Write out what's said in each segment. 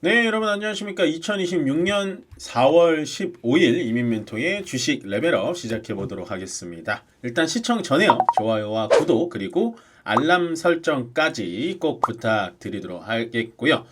네, 여러분 안녕하십니까. 2026년 4월 15일 이민멘토의 주식 레벨업 시작해 보도록 하겠습니다. 일단 시청 전에요. 좋아요와 구독 그리고 알람 설정까지 꼭 부탁드리도록 하겠고요.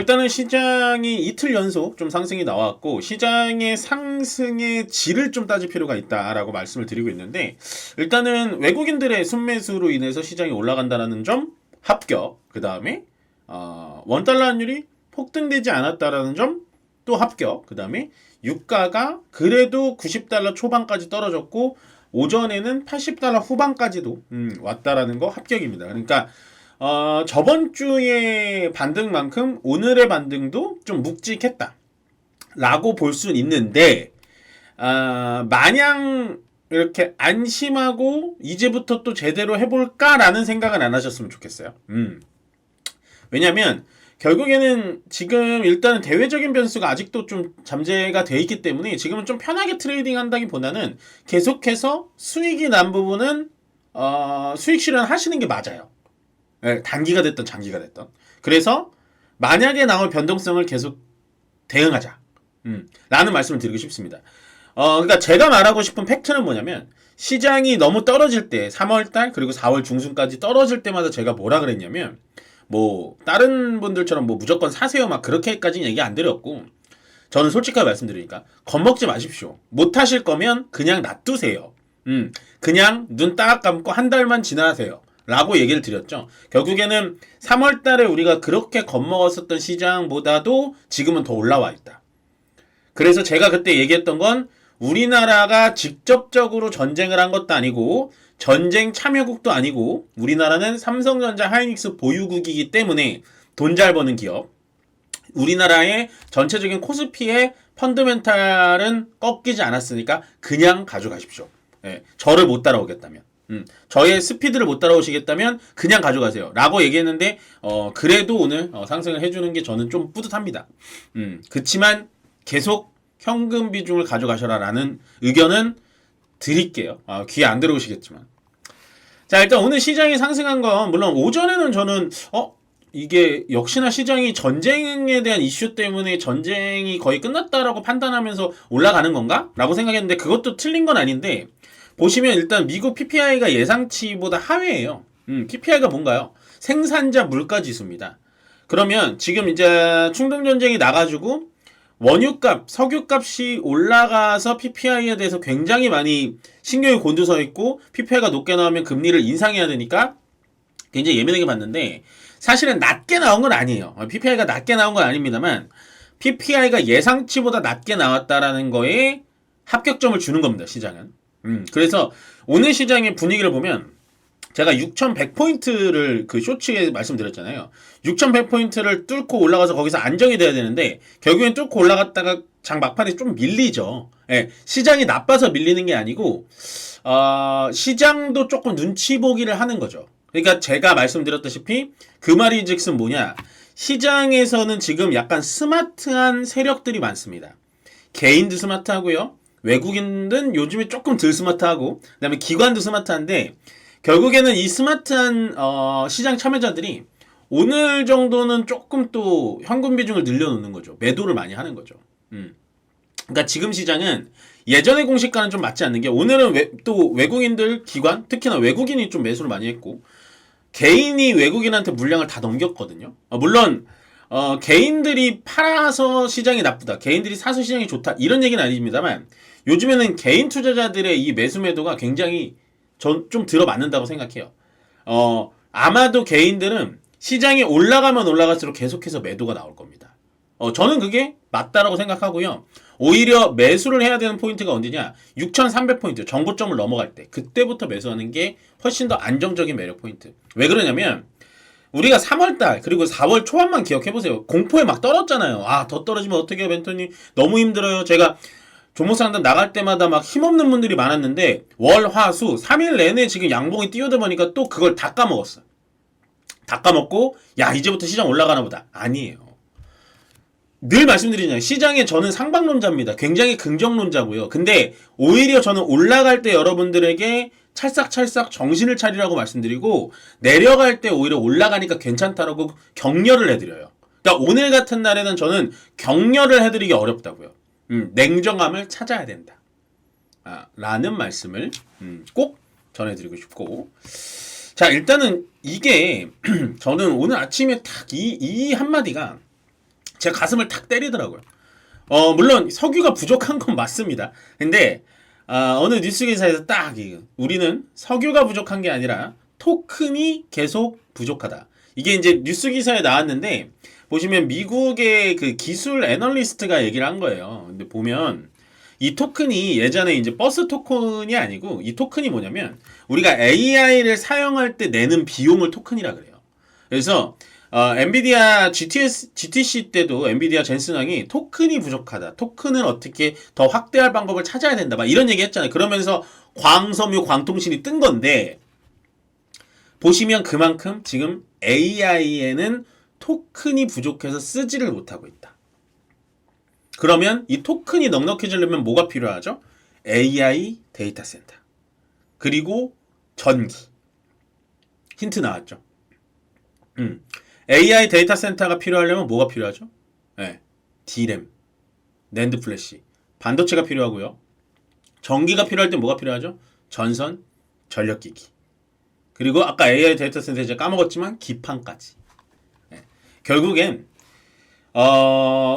일단은 시장이 이틀 연속 좀 상승이 나왔고 시장의 상승의 질을 좀 따질 필요가 있다라고 말씀을 드리고 있는데 일단은 외국인들의 순매수로 인해서 시장이 올라간다는 점 합격. 그 다음에 원달러 환율이 폭등되지 않았다라는 점 또 합격. 그 다음에 유가가 그래도 90달러 초반까지 떨어졌고 오전에는 80달러 후반까지도 왔다라는 거 합격입니다. 그러니까 저번 주의 반등만큼 오늘의 반등도 좀 묵직했다 라고 볼 수 있는데 마냥 이렇게 안심하고 이제부터 또 제대로 해볼까라는 생각은 안 하셨으면 좋겠어요. 왜냐면 결국에는 지금 일단은 대외적인 변수가 아직도 좀 잠재가 돼 있기 때문에 지금은 좀 편하게 트레이딩 한다기보다는 계속해서 수익이 난 부분은 수익 실현하시는 게 맞아요. 네, 단기가 됐던 장기가 됐던. 그래서 만약에 나올 변동성을 계속 대응하자. 라는 말씀을 드리고 싶습니다. 그러니까 제가 말하고 싶은 팩트는 뭐냐면 시장이 너무 떨어질 때 3월달 그리고 4월 중순까지 떨어질 때마다 제가 뭐라 그랬냐면 뭐 다른 분들처럼 뭐 무조건 사세요 막 그렇게까지는 얘기 안 드렸고 저는 솔직하게 말씀드리니까 겁먹지 마십시오. 못 하실 거면 그냥 놔두세요. 그냥 눈 딱 감고 한 달만 지나세요 라고 얘기를 드렸죠. 결국에는 3월 달에 우리가 그렇게 겁먹었었던 시장보다도 지금은 더 올라와 있다. 그래서 제가 그때 얘기했던 건 우리나라가 직접적으로 전쟁을 한 것도 아니고 전쟁 참여국도 아니고 우리나라는 삼성전자 하이닉스 보유국이기 때문에 돈 잘 버는 기업. 우리나라의 전체적인 코스피의 펀드멘탈은 꺾이지 않았으니까 그냥 가져가십시오. 예, 저를 못 따라오겠다면. 저의 스피드를 못 따라오시겠다면 그냥 가져가세요. 라고 얘기했는데 그래도 오늘 상승을 해주는 게 저는 좀 뿌듯합니다. 그치만 계속 현금 비중을 가져가셔라 라는 의견은 드릴게요. 귀에 안 들어오시겠지만. 자, 일단 오늘 시장이 상승한 건 물론 오전에는 저는 이게 역시나 시장이 전쟁에 대한 이슈 때문에 전쟁이 거의 끝났다라고 판단하면서 올라가는 건가? 라고 생각했는데 그것도 틀린 건 아닌데 보시면 일단 미국 PPI가 예상치보다 하회예요. PPI가 뭔가요? 생산자 물가 지수입니다. 그러면 지금 이제 충동전쟁이 나가지고 원유값, 석유값이 올라가서 PPI에 대해서 굉장히 많이 신경이 곤두서 있고 PPI가 높게 나오면 금리를 인상해야 되니까 굉장히 예민하게 봤는데 사실은 낮게 나온 건 아니에요. PPI가 낮게 나온 건 아닙니다만 PPI가 예상치보다 낮게 나왔다라는 거에 합격점을 주는 겁니다. 시장은. 그래서 오늘 시장의 분위기를 보면 제가 6100포인트를 그 쇼츠에 말씀드렸잖아요. 6100포인트를 뚫고 올라가서 거기서 안정이 돼야 되는데 결국엔 뚫고 올라갔다가 장 막판에 좀 밀리죠. 예, 시장이 나빠서 밀리는 게 아니고 시장도 조금 눈치 보기를 하는 거죠. 그러니까 제가 말씀드렸다시피 그 말인즉슨 뭐냐, 시장에서는 지금 약간 스마트한 세력들이 많습니다. 개인도 스마트하고요, 외국인은 요즘에 조금 덜 스마트하고, 그 다음에 기관도 스마트한데 결국에는 이 스마트한 시장 참여자들이 오늘 정도는 조금 또 현금 비중을 늘려놓는 거죠. 매도를 많이 하는 거죠. 그러니까 지금 시장은 예전의 공시가는 좀 맞지 않는 게 오늘은 또 외국인들 기관, 특히나 외국인이 좀 매수를 많이 했고 개인이 외국인한테 물량을 다 넘겼거든요. 물론 개인들이 팔아서 시장이 나쁘다, 개인들이 사서 시장이 좋다 이런 얘기는 아닙니다만 요즘에는 개인 투자자들의 이 매수 매도가 굉장히 전 좀 들어맞는다고 생각해요. 아마도 개인들은 시장이 올라가면 올라갈수록 계속해서 매도가 나올 겁니다. 저는 그게 맞다라고 생각하고요. 오히려 매수를 해야 되는 포인트가 언제냐? 6300포인트, 정고점을 넘어갈 때. 그때부터 매수하는 게 훨씬 더 안정적인 매력 포인트. 왜 그러냐면 우리가 3월달 그리고 4월 초반만 기억해보세요. 공포에 막 떨었잖아요. 더 떨어지면 어떻게 해요, 멘토님? 너무 힘들어요. 제가 종목 상담 나갈 때마다 막 힘없는 분들이 많았는데 월, 화, 수 3일 내내 지금 양봉이 뛰어다 보니까 또 그걸 다 까먹었어. 다 까먹고 야 이제부터 시장 올라가나 보다. 아니에요. 늘 말씀드리잖아요. 시장에 저는 상방론자입니다. 굉장히 긍정론자고요. 근데 오히려 저는 올라갈 때 여러분들에게 찰싹찰싹 정신을 차리라고 말씀드리고 내려갈 때 오히려 올라가니까 괜찮다라고 격려를 해드려요. 그러니까 오늘 같은 날에는 저는 격려를 해드리기 어렵다고요. 냉정함을 찾아야 된다. 라는 말씀을 꼭 전해드리고 싶고. 자, 일단은 이게 저는 오늘 아침에 탁 이 한마디가 제 가슴을 탁 때리더라고요. 물론 석유가 부족한 건 맞습니다. 근데 어느 뉴스 기사에서 딱 우리는 석유가 부족한 게 아니라 토큰이 계속 부족하다. 이게 이제 뉴스 기사에 나왔는데 보시면 미국의 그 기술 애널리스트가 얘기를 한 거예요. 근데 보면 이 토큰이 예전에 이제 버스 토큰이 아니고 이 토큰이 뭐냐면 우리가 AI를 사용할 때 내는 비용을 토큰이라 그래요. 그래서 엔비디아 GTC 때도 엔비디아 젠슨왕이 토큰이 부족하다. 토큰을 어떻게 더 확대할 방법을 찾아야 된다. 막 이런 얘기 했잖아요. 그러면서 광섬유 광통신이 뜬 건데 보시면 그만큼 지금 AI에는 토큰이 부족해서 쓰지를 못하고 있다. 그러면 이 토큰이 넉넉해지려면 뭐가 필요하죠? AI 데이터 센터. 그리고 전기. 힌트 나왔죠? AI 데이터 센터가 필요하려면 뭐가 필요하죠? 네, D램, 낸드 플래시, 반도체가 필요하고요. 전기가 필요할 때 뭐가 필요하죠? 전선, 전력기기. 그리고 아까 AI 데이터 센터 제가 까먹었지만 기판까지. 네. 결국엔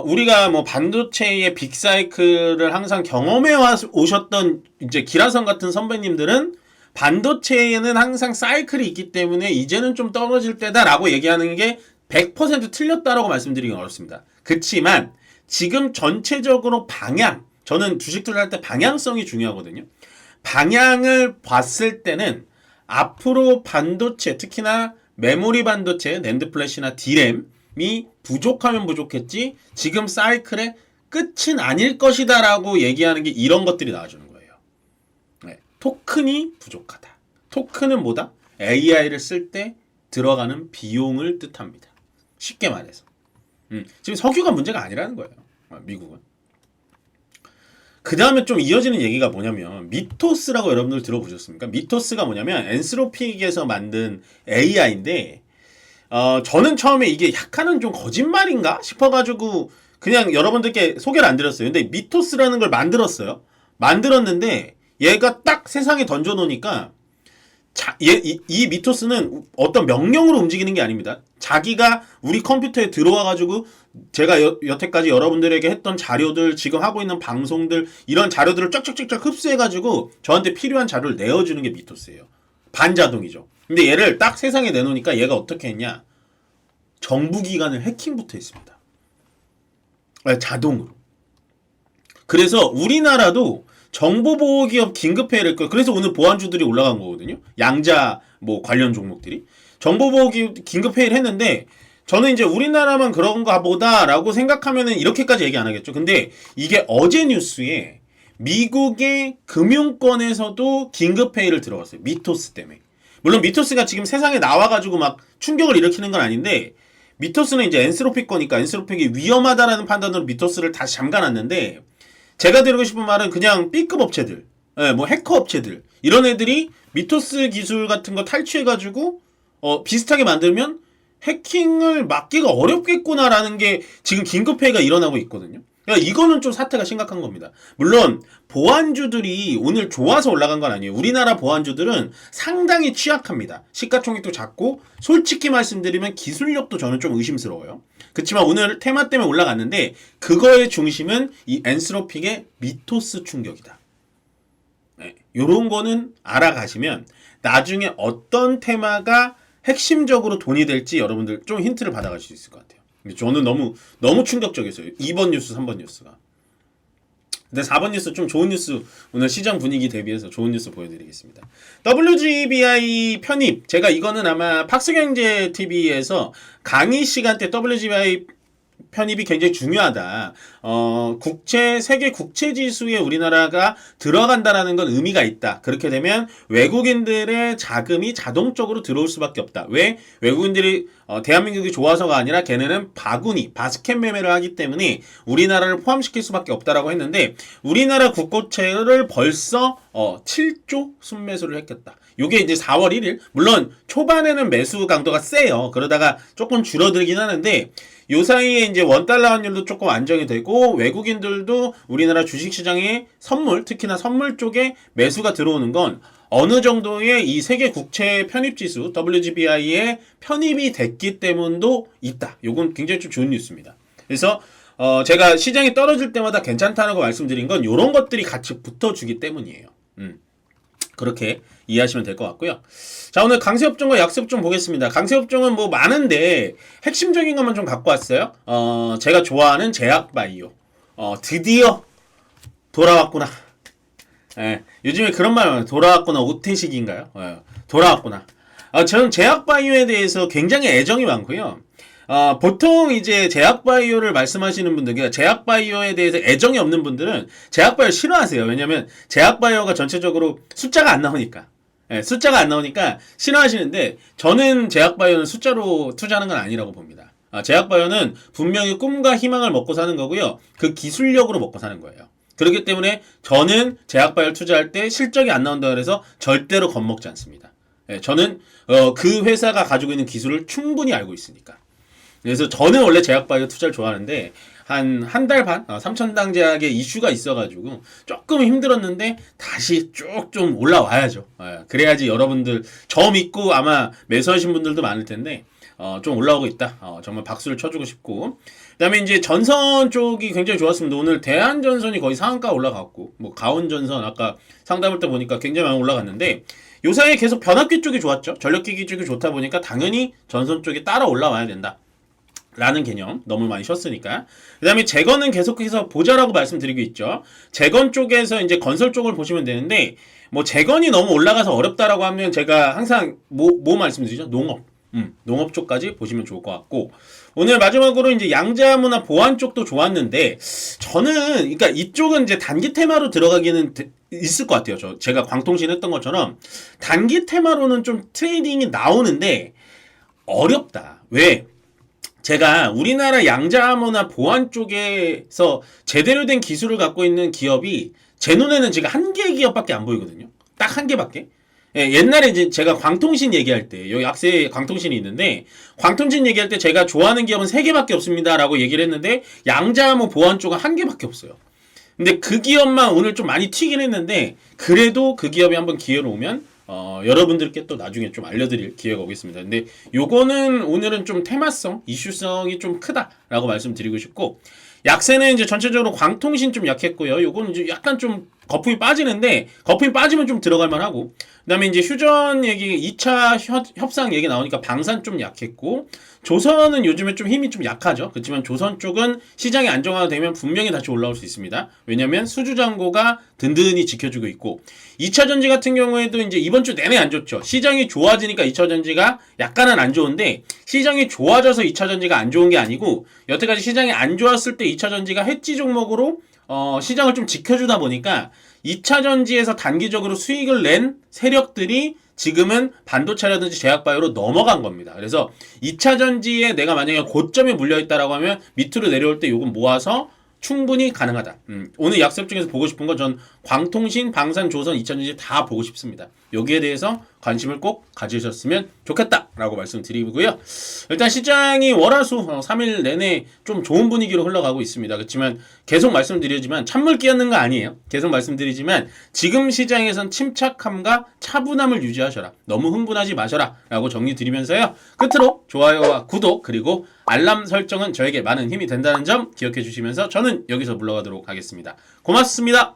우리가 뭐 반도체의 빅사이클을 항상 경험해 오셨던 이제 기라성 같은 선배님들은 반도체에는 항상 사이클이 있기 때문에 이제는 좀 떨어질 때다라고 얘기하는 게 100% 틀렸다라고 말씀드리긴 어렵습니다. 그렇지만 지금 전체적으로 방향, 저는 주식 투자할 때 방향성이 중요하거든요. 방향을 봤을 때는 앞으로 반도체, 특히나 메모리 반도체, 낸드 플래시나 D램이 부족하면 부족했지 지금 사이클의 끝은 아닐 것이다 라고 얘기하는 게 이런 것들이 나와주는 거예요. 네, 토큰이 부족하다. 토큰은 뭐다? AI를 쓸 때 들어가는 비용을 뜻합니다. 쉽게 말해서. 지금 석유가 문제가 아니라는 거예요. 미국은. 그 다음에 좀 이어지는 얘기가 뭐냐면 미토스라고 여러분들 들어보셨습니까? 미토스가 뭐냐면 엔스로픽에서 만든 AI인데 저는 처음에 이게 약간은 좀 거짓말인가 싶어가지고 그냥 여러분들께 소개를 안 드렸어요. 근데 미토스라는 걸 만들었어요. 만들었는데 얘가 딱 세상에 던져놓으니까 이 미토스는 어떤 명령으로 움직이는 게 아닙니다. 자기가 우리 컴퓨터에 들어와가지고 제가 여태까지 여러분들에게 했던 자료들, 지금 하고 있는 방송들, 이런 자료들을 쫙쫙쫙쫙 흡수해가지고 저한테 필요한 자료를 내어주는 게 미토스예요. 반자동이죠. 근데 얘를 딱 세상에 내놓으니까 얘가 어떻게 했냐? 정부기관을 해킹부터 했습니다. 자동으로. 그래서 우리나라도 정보보호기업 긴급회의를 그래서 오늘 보안주들이 올라간 거거든요. 양자 뭐 관련 종목들이 정보보호기업 긴급회의를 했는데 저는 이제 우리나라만 그런가 보다라고 생각하면은 이렇게까지 얘기 안 하겠죠. 근데 이게 어제 뉴스에 미국의 금융권에서도 긴급회의를 들어갔어요. 미토스 때문에. 물론 미토스가 지금 세상에 나와가지고 막 충격을 일으키는 건 아닌데 미토스는 이제 엔스로픽 거니까 엔스로픽이 위험하다라는 판단으로 미토스를 다시 잠가놨는데 제가 드리고 싶은 말은 그냥 B급 업체들, 뭐 해커 업체들 이런 애들이 미토스 기술 같은 거 탈취해가지고 비슷하게 만들면 해킹을 막기가 어렵겠구나라는 게 지금 긴급회의가 일어나고 있거든요. 그러니까 이거는 좀 사태가 심각한 겁니다. 물론 보안주들이 오늘 좋아서 올라간 건 아니에요. 우리나라 보안주들은 상당히 취약합니다. 시가총액도 작고 솔직히 말씀드리면 기술력도 저는 좀 의심스러워요. 그렇지만 오늘 테마 때문에 올라갔는데 그거의 중심은 이 엔스로픽의 미토스 충격이다. 네, 요런 거는 알아가시면 나중에 어떤 테마가 핵심적으로 돈이 될지 여러분들 좀 힌트를 받아갈 수 있을 것 같아요. 근데 저는 너무 충격적이었어요. 2번 뉴스, 3번 뉴스가. 근데 4번 뉴스 좀 좋은 뉴스, 오늘 시장 분위기 대비해서 좋은 뉴스 보여드리겠습니다. WGBI 편입, 제가 이거는 아마 팍스경제TV에서 강의 시간대 WGBI 편입이 굉장히 중요하다. 세계 국채 지수에 우리나라가 들어간다라는 건 의미가 있다. 그렇게 되면 외국인들의 자금이 자동적으로 들어올 수밖에 없다. 왜? 외국인들이 대한민국이 좋아서가 아니라 걔네는 바스켓 매매를 하기 때문에 우리나라를 포함시킬 수밖에 없다라고 했는데 우리나라 국고채를 벌써 7조 순매수를 했겠다. 요게 이제 4월 1일. 물론 초반에는 매수 강도가 세요. 그러다가 조금 줄어들긴 하는데 요 사이에 이제 원달러 환율도 조금 안정이 되고 외국인들도 우리나라 주식시장에 선물, 특히나 선물 쪽에 매수가 들어오는 건 어느 정도의 이 세계 국채 편입 지수 WGBI에 편입이 됐기 때문도 있다. 요건 굉장히 좀 좋은 뉴스입니다. 그래서 제가 시장이 떨어질 때마다 괜찮다는 거 말씀드린 건 요런 것들이 같이 붙어주기 때문이에요. 그렇게 이해하시면 될 것 같고요. 자, 오늘 강세업종과 약세업종 보겠습니다. 강세업종은 뭐 많은데 핵심적인 것만 좀 갖고 왔어요. 제가 좋아하는 제약바이오. 드디어 돌아왔구나. 예, 요즘에 그런 말 많아요. 돌아왔구나. 오태식인가요? 돌아왔구나. 저는 제약바이오에 대해서 굉장히 애정이 많고요. 보통 이제 제약바이오를 말씀하시는 분들, 그러니까 제약바이오에 대해서 애정이 없는 분들은 제약바이오 싫어하세요. 왜냐면 제약바이오가 전체적으로 숫자가 안 나오니까. 예, 숫자가 안 나오니까 싫어하시는데 저는 제약바이오는 숫자로 투자하는 건 아니라고 봅니다. 제약바이오는 분명히 꿈과 희망을 먹고 사는 거고요. 그 기술력으로 먹고 사는 거예요. 그렇기 때문에 저는 제약바이오 투자할 때 실적이 안 나온다 그래서 절대로 겁먹지 않습니다. 예, 저는 그 회사가 가지고 있는 기술을 충분히 알고 있으니까. 그래서 저는 원래 제약바이오 투자를 좋아하는데 한 달 반, 3천당 제약의 이슈가 있어가지고 조금 힘들었는데 다시 쭉 좀 올라와야죠. 그래야지 여러분들 저 믿고 아마 매수하신 분들도 많을 텐데 좀 올라오고 있다. 정말 박수를 쳐주고 싶고. 그다음에 이제 전선 쪽이 굉장히 좋았습니다. 오늘 대한전선이 거의 상한가 올라갔고, 뭐 가온전선 아까 상담할 때 보니까 굉장히 많이 올라갔는데 요 사이에 계속 변압기 쪽이 좋았죠. 전력기기 쪽이 좋다 보니까 당연히 전선 쪽이 따라 올라와야 된다. 라는 개념 너무 많이 쉬었으니까. 그 다음에 재건은 계속해서 보자라고 말씀드리고 있죠. 재건 쪽에서 이제 건설 쪽을 보시면 되는데 뭐 재건이 너무 올라가서 어렵다라고 하면 제가 항상 뭐 말씀드리죠? 농업 쪽까지 보시면 좋을 것 같고, 오늘 마지막으로 이제 양자문화 보안 쪽도 좋았는데 저는 그러니까 이쪽은 이제 단기 테마로 들어가기는 있을 것 같아요. 제가 광통신 했던 것처럼 단기 테마로는 좀 트레이딩이 나오는데 어렵다. 왜? 제가 우리나라 양자문화 보안 쪽에서 제대로 된 기술을 갖고 있는 기업이 제 눈에는 지금 한 개의 기업밖에 안 보이거든요. 딱 한 개밖에. 예, 옛날에 이제 제가 광통신 얘기할 때, 여기 악세에 광통신이 있는데, 광통신 얘기할 때 제가 좋아하는 기업은 3개밖에 없습니다. 라고 얘기를 했는데, 양자모 보안 쪽은 1개밖에 없어요. 근데 그 기업만 오늘 좀 많이 튀긴 했는데, 그래도 그 기업이 한번 기회로 오면, 여러분들께 또 나중에 좀 알려드릴 기회가 오겠습니다. 근데 요거는 오늘은 좀 테마성, 이슈성이 좀 크다라고 말씀드리고 싶고, 약세는 이제 전체적으로 광통신 좀 약했고요. 요거는 이제 약간 좀 거품이 빠지는데, 거품이 빠지면 좀 들어갈만 하고, 그 다음에 이제 휴전 얘기, 2차 협상 얘기 나오니까 방산 좀 약했고, 조선은 요즘에 좀 힘이 좀 약하죠. 그렇지만 조선 쪽은 시장이 안정화되면 분명히 다시 올라올 수 있습니다. 왜냐면 수주잔고가 든든히 지켜주고 있고, 2차전지 같은 경우에도 이제 이번 주 내내 안 좋죠. 시장이 좋아지니까 2차전지가 약간은 안 좋은데, 시장이 좋아져서 2차전지가 안 좋은 게 아니고, 여태까지 시장이 안 좋았을 때 2차전지가 해지 종목으로 시장을 좀 지켜주다 보니까 2차전지에서 단기적으로 수익을 낸 세력들이 지금은 반도체라든지 제약바이오로 넘어간 겁니다. 그래서 2차전지에 내가 만약에 고점에 물려있다라고 하면 밑으로 내려올 때 요금 모아서 충분히 가능하다. 오늘 약세업 중에서 보고 싶은 건 전 광통신, 방산, 조선, 2차전지 다 보고 싶습니다. 여기에 대해서 관심을 꼭 가지셨으면 좋겠다라고 말씀드리고요. 일단 시장이 월화수 3일 내내 좀 좋은 분위기로 흘러가고 있습니다. 그렇지만 계속 말씀드리지만 찬물 끼얹는 거 아니에요. 계속 말씀드리지만 지금 시장에선 침착함과 차분함을 유지하셔라. 너무 흥분하지 마셔라 라고 정리 드리면서요. 끝으로 좋아요와 구독 그리고 알람 설정은 저에게 많은 힘이 된다는 점 기억해 주시면서 저는 여기서 물러가도록 하겠습니다. 고맙습니다.